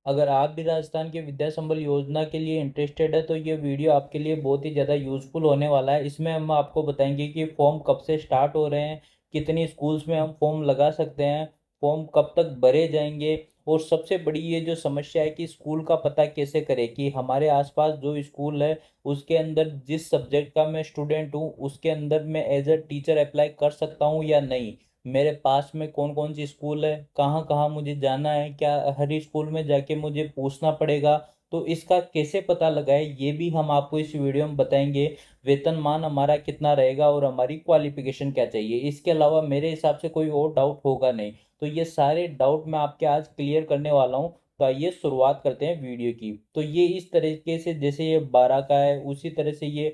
अगर आप भी राजस्थान के विद्या संबल योजना के लिए इंटरेस्टेड है तो ये वीडियो आपके लिए बहुत ही ज़्यादा यूजफुल होने वाला है। इसमें हम आपको बताएंगे कि फॉर्म कब से स्टार्ट हो रहे हैं, कितनी स्कूल्स में हम फॉर्म लगा सकते हैं, फॉर्म कब तक भरे जाएंगे, और सबसे बड़ी ये जो समस्या है कि स्कूल का पता कैसे करें, कि हमारे आसपास जो स्कूल है उसके अंदर जिस सब्जेक्ट का मैं स्टूडेंट हूँ उसके अंदर मैं एज अ टीचर अप्लाई कर सकता हूँ या नहीं, मेरे पास में कौन कौन सी स्कूल है, कहाँ कहाँ मुझे जाना है, क्या हर स्कूल में जाके मुझे पूछना पड़ेगा, तो इसका कैसे पता लगाए ये भी हम आपको इस वीडियो में बताएंगे। वेतनमान हमारा कितना रहेगा और हमारी क्वालिफिकेशन क्या चाहिए, इसके अलावा मेरे हिसाब से कोई और डाउट होगा नहीं। तो ये सारे डाउट मैं आपके आज क्लियर करने वाला हूँ। तो आइए शुरुआत करते हैं वीडियो की। तो ये इस तरीके से, जैसे ये 12 का है उसी तरह से ये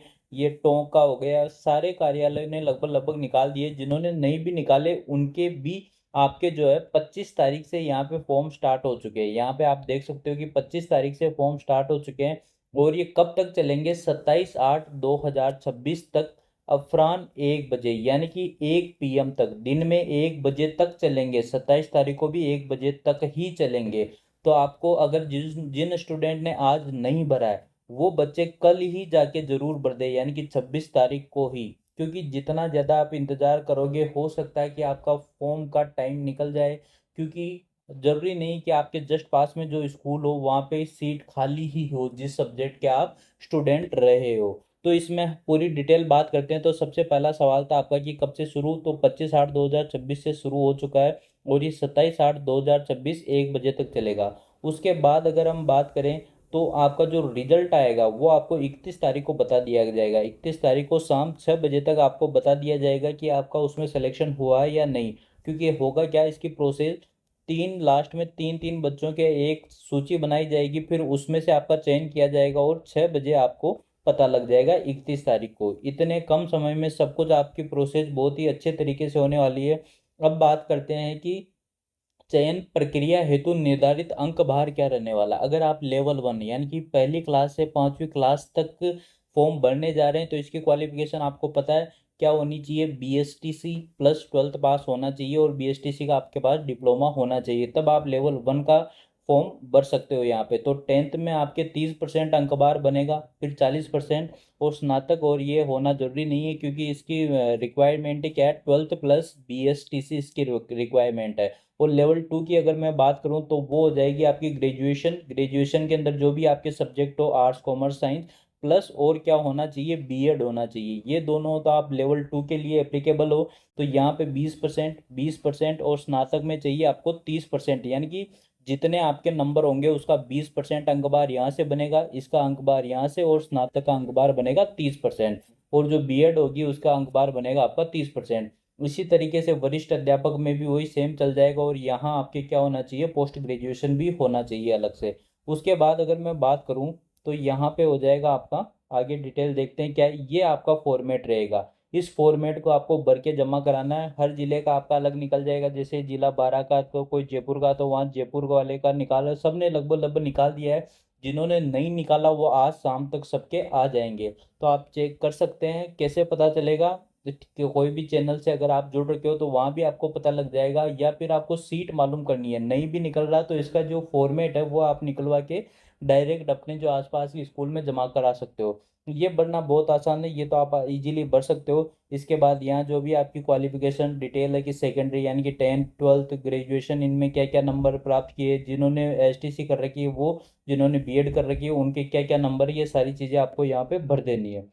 टोंक का हो गया, सारे कार्यालय ने लगभग लगभग निकाल दिए, जिन्होंने नहीं भी निकाले उनके भी आपके जो है 25 तारीख से यहाँ पे फॉर्म स्टार्ट हो चुके हैं। यहाँ पे आप देख सकते हो कि 25 तारीख से फॉर्म स्टार्ट हो चुके हैं और ये कब तक चलेंगे, 27/8/2026 तक, अफरान 1 बजे, यानी कि 1 PM तक, दिन में 1 बजे तक चलेंगे। 27 तारीख को भी 1 बजे तक ही चलेंगे। तो आपको अगर जिन जिन स्टूडेंट ने आज नहीं भरा है वो बच्चे कल ही जाके जरूर भर दे, यानी कि 26 तारीख को ही, क्योंकि जितना ज़्यादा आप इंतज़ार करोगे हो सकता है कि आपका फॉर्म का टाइम निकल जाए, क्योंकि जरूरी नहीं कि आपके जस्ट पास में जो स्कूल हो वहाँ पे सीट खाली ही हो जिस सब्जेक्ट के आप स्टूडेंट रहे हो। तो इसमें पूरी डिटेल बात करते हैं। तो सबसे पहला सवाल था आपका कि कब से शुरू, तो 25/8/2026 से शुरू हो चुका है और ये 27/8/2026 1 बजे तक चलेगा। उसके बाद अगर हम बात करें तो आपका जो रिजल्ट आएगा वो आपको 31 तारीख को बता दिया जाएगा। 31 तारीख को शाम 6 बजे तक आपको बता दिया जाएगा कि आपका उसमें सिलेक्शन हुआ है या नहीं। क्योंकि होगा क्या, इसकी प्रोसेस तीन, लास्ट में तीन तीन बच्चों के एक सूची बनाई जाएगी, फिर उसमें से आपका चयन किया जाएगा और 6 बजे आपको पता लग जाएगा 31 तारीख को। इतने कम समय में सब कुछ आपकी प्रोसेस बहुत ही अच्छे तरीके से होने वाली है। अब बात करते हैं कि चयन प्रक्रिया हेतु निर्धारित अंक भार क्या रहने वाला। अगर आप लेवल 1 यानी कि पहली क्लास से 5वीं क्लास तक फॉर्म भरने जा रहे हैं तो इसकी क्वालिफिकेशन आपको पता है क्या होनी चाहिए, BSTC प्लस 12th पास होना चाहिए और BSTC का आपके पास डिप्लोमा होना चाहिए, तब आप लेवल 1 का फॉर्म भर सकते हो। यहाँ पे तो 10th में आपके 30% अंक बार बनेगा, फिर 40% और स्नातक, और ये होना जरूरी नहीं है क्योंकि इसकी रिक्वायरमेंट क्या है, 12th प्लस BSTC इसकी रिक्वायरमेंट है। और लेवल 2 की अगर मैं बात करूं तो वो हो जाएगी आपकी ग्रेजुएशन। ग्रेजुएशन के अंदर जो भी आपके सब्जेक्ट हो, आर्ट्स कॉमर्स साइंस, प्लस और क्या होना चाहिए, B.Ed होना चाहिए। ये दोनों तो आप लेवल 2 के लिए एप्लीकेबल हो। तो यहाँ पे 20% और स्नातक में चाहिए आपको 30%, यानी कि जितने आपके नंबर होंगे उसका 20% अंक बार यहाँ से बनेगा, इसका अंक बार यहाँ से, और स्नातक का अंक बार बनेगा 30%, और जो B.Ed होगी उसका अंक बार बनेगा आपका 30%। इसी तरीके से वरिष्ठ अध्यापक में भी वही सेम चल जाएगा, और यहाँ आपके क्या होना चाहिए, पोस्ट ग्रेजुएशन भी होना चाहिए अलग से। उसके बाद अगर मैं बात करूँ तो यहाँ पे हो जाएगा आपका, आगे डिटेल देखते हैं क्या है। ये आपका फॉर्मेट रहेगा, इस फॉर्मेट को आपको भर के जमा कराना है। हर जिले का आपका अलग निकल जाएगा, जैसे जिला 12 का तो कोई जयपुर का, तो वहाँ जयपुर वाले का निकाला, सबने लगभग लगभग निकाल दिया है। जिन्होंने नहीं निकाला वो आज शाम तक सबके आ जाएंगे। तो आप चेक कर सकते हैं कैसे पता चलेगा, कि कोई भी चैनल से अगर आप जुड़ रखे हो तो वहां भी आपको पता लग जाएगा, या फिर आपको सीट मालूम करनी है, नहीं भी निकल रहा तो इसका जो फॉर्मेट है वो आप निकलवा के डायरेक्ट अपने जो आसपास की स्कूल में जमा करा सकते हो। ये भरना बहुत आसान है, ये तो आप इजीली भर सकते हो। इसके बाद यहाँ जो भी आपकी क्वालिफिकेशन डिटेल है कि सेकेंडरी यानी कि 10th 12th ग्रेजुएशन इनमें क्या क्या नंबर प्राप्त किए, जिन्होंने STC कर रखी है वो, जिन्होंने B.Ed कर रखी है उनके क्या क्या नंबर है, ये सारी चीज़ें आपको यहाँ पे भर देनी है।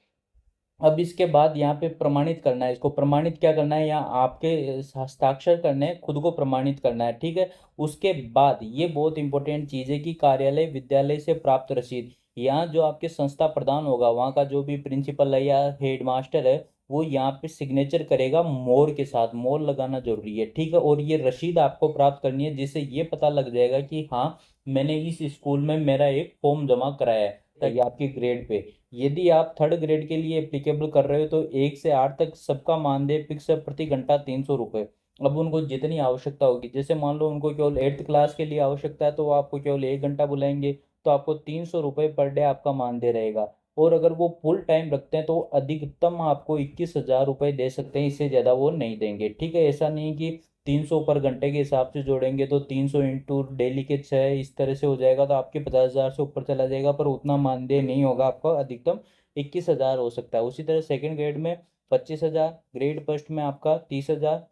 अब इसके बाद यहाँ पे प्रमाणित करना है, इसको प्रमाणित क्या करना है, यहाँ आपके हस्ताक्षर करने हैं, खुद को प्रमाणित करना है, ठीक है। उसके बाद ये बहुत इंपॉर्टेंट चीज़ है कि कार्यालय विद्यालय से प्राप्त रसीद, यहाँ जो आपके संस्था प्रधान होगा वहाँ का जो भी प्रिंसिपल है या हेड मास्टर है वो यहाँ पे सिग्नेचर करेगा, मोर के साथ, मोर लगाना जरूरी है, ठीक है। और ये रसीद आपको प्राप्त करनी है जिससे ये पता लग जाएगा कि हाँ मैंने इस स्कूल में मेरा एक फॉर्म जमा कराया है, ताकि आपकी ग्रेड पे। यदि आप 3rd ग्रेड के लिए एप्लीकेबल कर रहे हो तो 1 से 8 तक सबका मानदेय फिक्स है, प्रति घंटा 300 रुपये। अब उनको जितनी आवश्यकता होगी, जैसे मान लो उनको केवल 8th क्लास के लिए आवश्यकता है तो वो आपको केवल 1 घंटा बुलाएंगे, तो आपको 300 रुपये पर डे आपका मानदेय रहेगा। और अगर वो फुल टाइम रखते हैं तो अधिकतम आपको 21,000 रुपये दे सकते हैं, इससे ज़्यादा वो नहीं देंगे, ठीक है। ऐसा नहीं कि 300 पर घंटे के हिसाब से जोड़ेंगे तो 300 इंटू डेली के 6 इस तरह से हो जाएगा, तो आपके 50,000 से ऊपर चला जाएगा, पर उतना मानदेय नहीं होगा आपका, अधिकतम 21,000 हो सकता है। उसी तरह सेकंड ग्रेड में 25,000, ग्रेड फर्स्ट में आपका 30,000,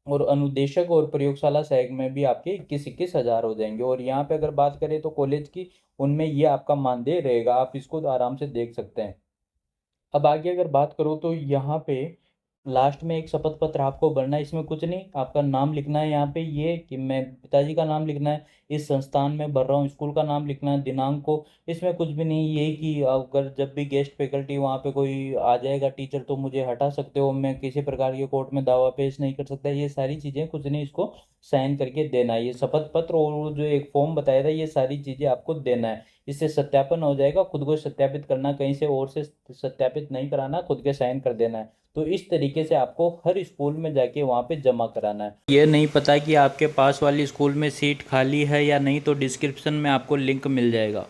और अनुदेशक और प्रयोगशाला सहायक में भी आपके 21,000 हो जाएंगे। और यहाँ पे अगर बात करें तो कॉलेज की, उनमें ये आपका मानदेय रहेगा, आप इसको आराम से देख सकते हैं। अब आगे अगर बात करो तो यहाँ पे लास्ट में एक शपथ पत्र आपको भरना है। इसमें कुछ नहीं, आपका नाम लिखना है यहाँ पे, ये कि मैं पिताजी का नाम लिखना है, इस संस्थान में भर रहा हूँ, स्कूल का नाम लिखना है, दिनांक को। इसमें कुछ भी नहीं, ये कि अगर जब भी गेस्ट फैकल्टी वहाँ पे कोई आ जाएगा टीचर तो मुझे हटा सकते हो, मैं किसी प्रकार के कोर्ट में दावा पेश नहीं कर सकता, ये सारी चीज़ें कुछ नहीं, इसको साइन करके देना है। ये शपथ पत्र और वो जो एक फॉर्म बताया था, ये सारी चीज़ें आपको देना है। इससे सत्यापन हो जाएगा, खुद को सत्यापित करना, कहीं से और से सत्यापित नहीं कराना, खुद के साइन कर देना है। तो इस तरीके से आपको हर स्कूल में जाके वहाँ पे जमा कराना है। ये नहीं पता कि आपके पास वाली स्कूल में सीट खाली है या नहीं, तो डिस्क्रिप्शन में आपको लिंक मिल जाएगा।